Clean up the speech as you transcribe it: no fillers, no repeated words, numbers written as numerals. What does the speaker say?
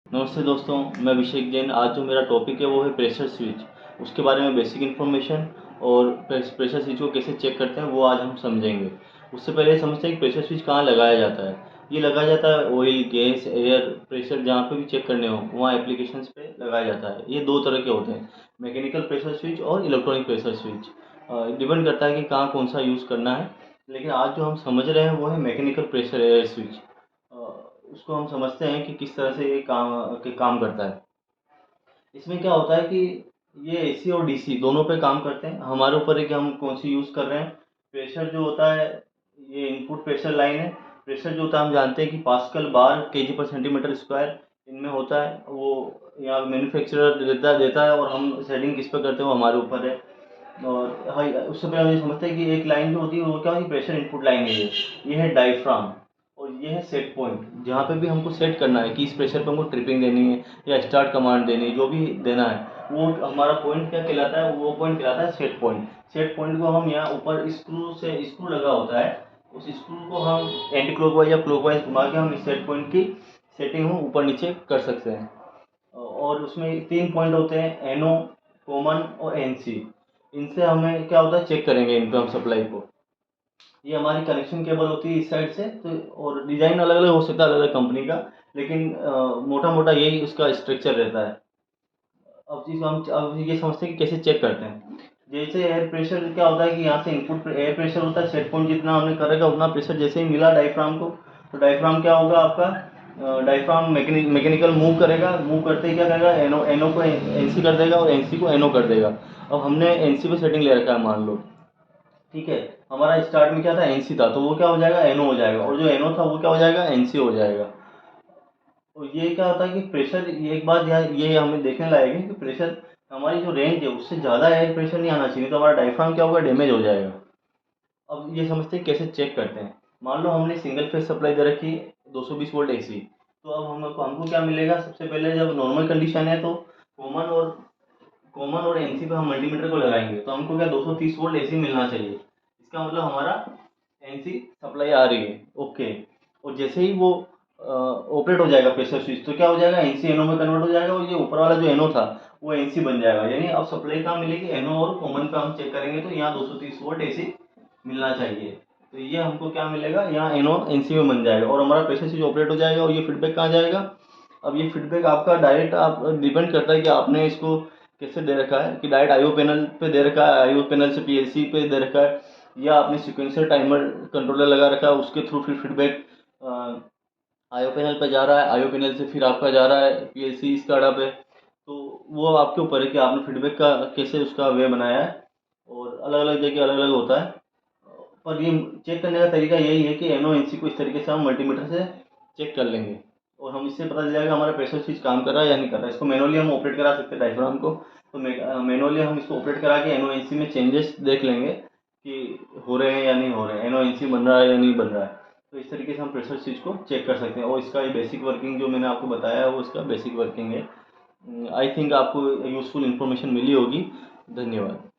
नमस्ते दोस्तों, मैं अभिषेक जैन। आज जो मेरा टॉपिक है वो है प्रेशर स्विच। उसके बारे में बेसिक इन्फॉर्मेशन और प्रेशर स्विच को कैसे चेक करते हैं वो आज हम समझेंगे। उससे पहले ये समझते हैं कि प्रेशर स्विच कहाँ लगाया जाता है। ये लगाया जाता है ऑयल, गैस, एयर प्रेशर जहाँ पे भी चेक करने हो वहाँ एप्लीकेशंस पे लगाया जाता है। ये दो तरह के होते हैं, मैकेनिकल प्रेशर स्विच और इलेक्ट्रॉनिक प्रेशर स्विच। डिपेंड करता है कि कहाँ कौन सा यूज़ करना है, लेकिन आज जो हम समझ रहे हैं वो है मैकेनिकल प्रेशर एयर स्विच। उसको हम समझते हैं कि किस तरह से ये काम करता है। इसमें क्या होता है कि ये एसी और डीसी दोनों पे काम करते हैं। हमारे ऊपर है कि हम कौन सी यूज़ कर रहे हैं। प्रेशर जो होता है, ये इनपुट प्रेशर लाइन है। प्रेशर जो होता है हम जानते हैं कि पास्कल, बार, केजी पर सेंटीमीटर स्क्वायर इनमें होता है। वो यहाँ मैन्युफैक्चरर देता है और हम सेटिंग किस पे करते हैं वो हमारे ऊपर है। और हाँ, उससे पहले हम ये समझते हैं कि एक लाइन जो होती है वो क्या होती है, प्रेशर इनपुट लाइन है। ये है डायफ्राम और ये है सेट पॉइंट। जहाँ पे भी हमको सेट करना है कि इस प्रेशर पे हमको ट्रिपिंग देनी है या स्टार्ट कमांड देनी है, जो भी देना है वो हमारा पॉइंट क्या कहलाता है, वो पॉइंट कहलाता है सेट पॉइंट। सेट पॉइंट को हम यहाँ ऊपर स्क्रू लगा होता है, उस स्क्रू को हम एंटी क्लॉकवाइज या क्लॉकवाइज घुमा के हम इस सेट पॉइंट की सेटिंग हम ऊपर नीचे कर सकते हैं। और उसमें 3 पॉइंट होते हैं, एनओ, कॉमन और एनसी। इनसे हमें क्या होता है, चेक करेंगे इन पे हम सप्लाई को। ये हमारी कनेक्शन केबल होती है इस साइड से। तो और डिज़ाइन अलग अलग हो सकता है, अलग अलग कंपनी का, लेकिन मोटा मोटा यही उसका स्ट्रक्चर रहता है। अब ये समझते हैं कि कैसे चेक करते हैं। जैसे एयर प्रेशर क्या होता है कि यहाँ से इनपुट एयर प्रेशर होता है, सेट पॉइंट जितना हमने करेगा उतना प्रेशर जैसे ही मिला डायफ्राम को, तो डायफ्राम क्या होगा आपका, डायफ्राम मैकेनिकल मूव करेगा। मूव करते ही क्या करेगा, एनो एनो को एनसी कर देगा और एनसी को एनो कर देगा। अब हमने एनसी पे सेटिंग ले रखा है मान लो, ठीक है। हमारा स्टार्ट में क्या था, एनसी था, तो वो क्या हो जाएगा, एनओ हो जाएगा, और जो एनओ था वो क्या हो जाएगा, एनसी हो जाएगा। और ये क्या होता है कि प्रेशर, ये एक बात यहाँ ये हमें देखने लायक है कि प्रेशर, हमारी जो रेंज है उससे ज़्यादा एयर प्रेशर नहीं आना चाहिए, तो हमारा डायफ्राम क्या होगा, डैमेज हो जाएगा। अब ये समझते हैं कैसे चेक करते हैं। मान लो हमने सिंगल फेज सप्लाई दे रखी है 220 वोल्ट एसी, तो अब हमको क्या मिलेगा, सबसे पहले जब नॉर्मल कंडीशन है तो कॉमन और एनसी पे हम मल्टीमीटर को लगाएंगे तो हमको क्या 230 वोल्ट एसी मिलना चाहिए। इसका मतलब हमारा एनसी सप्लाई आ रही है, ओके। और जैसे ही वो ऑपरेट हो जाएगा प्रेशर स्विच, तो क्या हो जाएगा, एनसी एनओ में कन्वर्ट हो जाएगा और ये ऊपर वाला जो एनओ था वो एनसी बन जाएगा। यानी अब सप्लाई कहाँ मिलेगी, एनओ और कॉमन पे हम चेक करेंगे तो यहाँ 230 वोल्ट एसी मिलना चाहिए। तो ये हमको क्या मिलेगा, यहाँ एनओ एनसी में बन जाएगा और हमारा प्रेशर स्विच ऑपरेट हो जाएगा। और ये फीडबैक कहाँ जाएगा, अब ये फीडबैक आपका डायरेक्ट आप डिपेंड करता है कि आपने इसको कैसे दे रखा है, कि डायरेक्ट आईओ पैनल पे दे रखा है, आईओ पैनल से पीएलसी पे दे रखा है, या आपने सीक्वेंसर टाइमर कंट्रोलर लगा रखा है, उसके थ्रू फिर फीडबैक आईओ पैनल पे जा रहा है, आईओ पैनल से फिर आपका जा रहा है पीएलसी स्काडा पे। तो वो आपके ऊपर है कि आपने फीडबैक का कैसे उसका वे बनाया है, और अलग अलग जगह अलग अलग होता है। पर ये चेक करने का तरीका यही है कि एनओ एनसी को इस तरीके से हम मल्टीमीटर से चेक कर लेंगे और हम इससे पता चल जाएगा हमारा प्रेशर स्विच काम कर रहा है या नहीं कर रहा है। इसको मैनुअली हम ऑपरेट करा सकते हैं डायफ्राम को, तो मैनुअली हम इसको ऑपरेट करा के एनओ एनसी में चेंजेस देख लेंगे कि हो रहे हैं या नहीं हो रहे हैं, एनओ एनसी बन रहा है या नहीं बन रहा है। तो इस तरीके से हम प्रेशर स्विच को चेक कर सकते हैं, और इसका ये बेसिक वर्किंग जो मैंने आपको बताया है वो इसका बेसिक वर्किंग है। आई थिंक आपको यूज़फुल इन्फॉर्मेशन मिली होगी। धन्यवाद।